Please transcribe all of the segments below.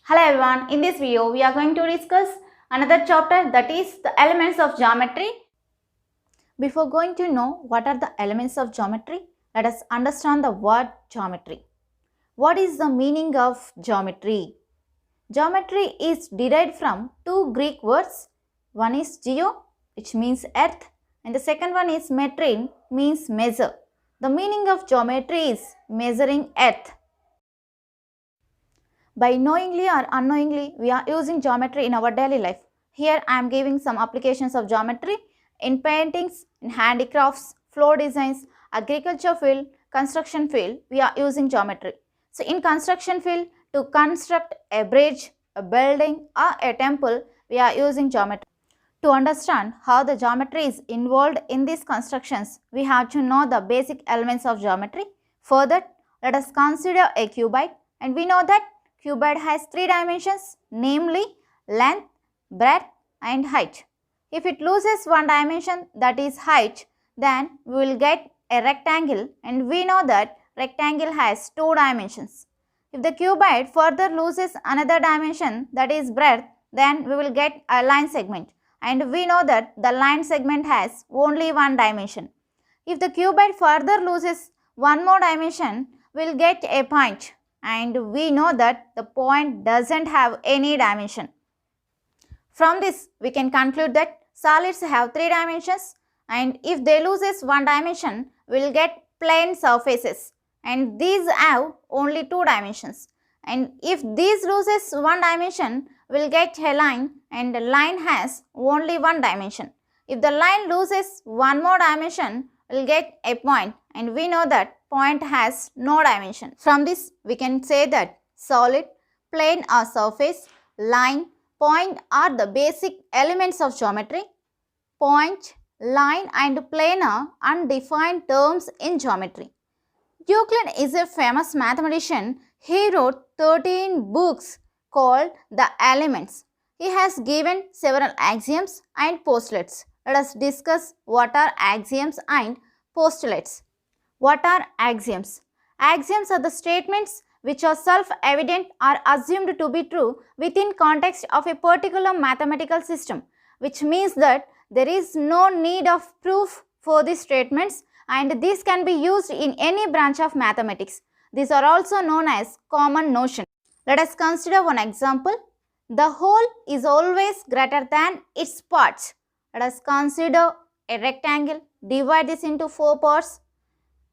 Hello everyone, in this video we are going to discuss another chapter, that is the elements of geometry. Before going to know what are the elements of geometry, let us understand the word geometry. What is the meaning of geometry? Geometry is derived from two Greek words. One is geo, which means earth, and the second one is metrin, means measure. The meaning of geometry is measuring earth. By knowingly or unknowingly, we are using geometry in our daily life. Here I am giving some applications of geometry in paintings, in handicrafts, floor designs, agriculture field, construction field. We are using geometry. So in construction field, to construct a bridge, a building or a temple, we are using geometry. To understand how the geometry is involved in these constructions, we have to know the basic elements of geometry. Further, let us consider a cuboid, and we know that cuboid has three dimensions, namely length, breadth and height. If it loses one dimension, that is height, then we will get a rectangle, and we know that rectangle has two dimensions. If the cuboid further loses another dimension, that is breadth, then we will get a line segment, and we know that the line segment has only one dimension. If the cuboid further loses one more dimension, we will get a point, and we know that the point doesn't have any dimension. From this, we can conclude that solids have three dimensions, and if they loses one dimension, we will get plane surfaces, and these have only two dimensions. And if these loses one dimension, we will get a line, and the line has only one dimension. If the line loses one more dimension, we will get a point, and we know that point has no dimension. From this, we can say that solid, plane or surface, line, point are the basic elements of geometry. Point, line and plane are undefined terms in geometry. Euclid is a famous mathematician. He wrote 13 books called The Elements. He has given several axioms and postulates. Let us discuss what are axioms and postulates. What are axioms? Axioms are the statements which are self-evident or assumed to be true within context of a particular mathematical system, which means that there is no need of proof for these statements, and these can be used in any branch of mathematics. These are also known as common notion. Let us consider one example. The whole is always greater than its parts. Let us consider a rectangle. Divide this into four parts.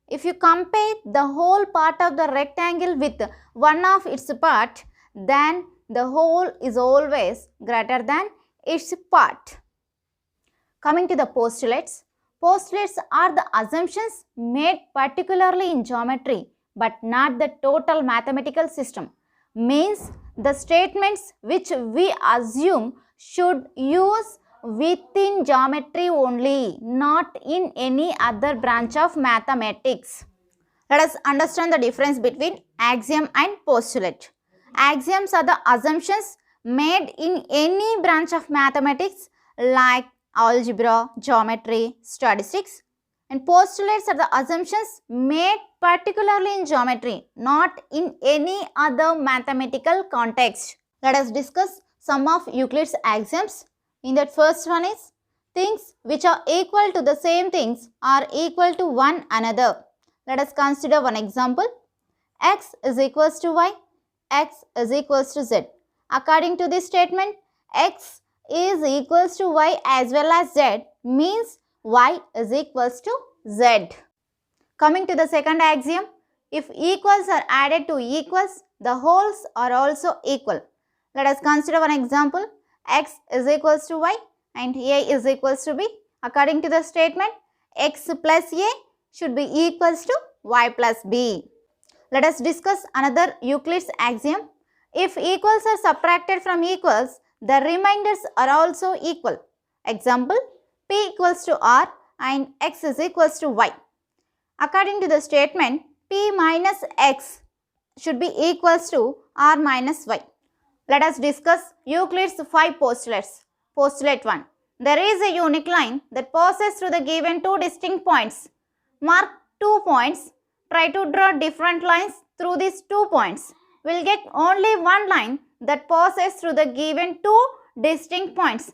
If you compare the whole part of the rectangle with one of its part, then the whole is always greater than its part. Coming to the postulates. Postulates are the assumptions made particularly in geometry, but not the total mathematical system. Means the statements which we assume should use within geometry only, not in any other branch of mathematics. Let us understand the difference between axiom and postulate. Axioms are the assumptions made in any branch of mathematics like algebra, geometry, statistics, and postulates are the assumptions made particularly in geometry, not in any other mathematical context. Let us discuss some of Euclid's axioms. In that, first one is things which are equal to the same things are equal to one another. Let us consider one example. X is equals to y, x is equals to z. According to this statement, x is equals to y as well as z means y is equals to z. Coming to the second axiom, if equals are added to equals, the wholes are also equal. Let us consider one example. X is equals to y and a is equals to b. According to the statement, x plus a should be equals to y plus b. Let us discuss another Euclid's axiom. If equals are subtracted from equals, the remainders are also equal. Example, p equals to r and x is equals to y. According to the statement, p minus x should be equals to r minus y. Let us discuss Euclid's 5 postulates. Postulate 1. There is a unique line that passes through the given two distinct points. Mark 2 points. Try to draw different lines through these 2 points. We will get only one line that passes through the given two distinct points.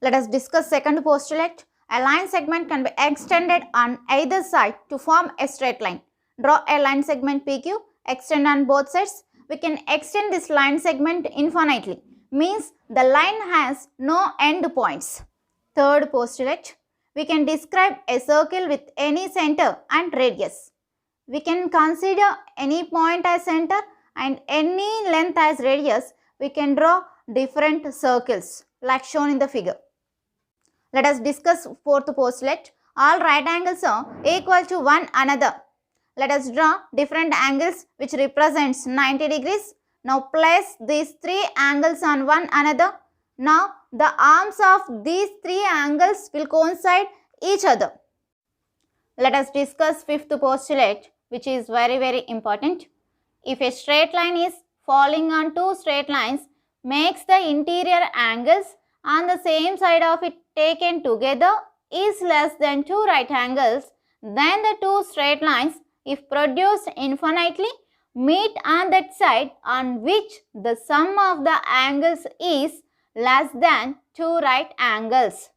Let us discuss second postulate. A line segment can be extended on either side to form a straight line. Draw a line segment PQ, extend on both sides. We can extend this line segment infinitely, means the line has no end points. Third postulate. We can describe a circle with any center and radius. We can consider any point as center and any length as radius. We can draw different circles like shown in the figure. Let us discuss fourth postulate. All right angles are equal to one another. Let us draw different angles which represents 90 degrees. Now place these three angles on one another. Now the arms of these three angles will coincide each other. Let us discuss fifth postulate, which is very important. If a straight line is falling on two straight lines, makes the interior angles on the same side of it taken together is less than two right angles, then the two straight lines, if produced infinitely, meet on that side on which the sum of the angles is less than two right angles.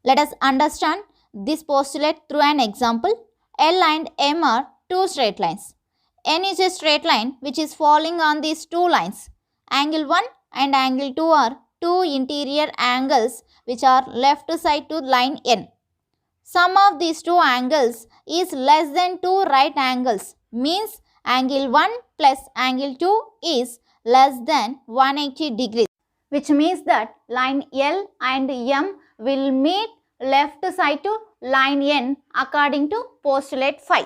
Let us understand this postulate through an example. L and M are two straight lines. N is a straight line which is falling on these two lines. Angle 1 and angle 2 are two interior angles which are left side to line N. Sum of these two angles is less than two right angles, means angle 1 plus angle 2 is less than 180 degrees, which means that line L and M will meet left side to line N according to postulate 5.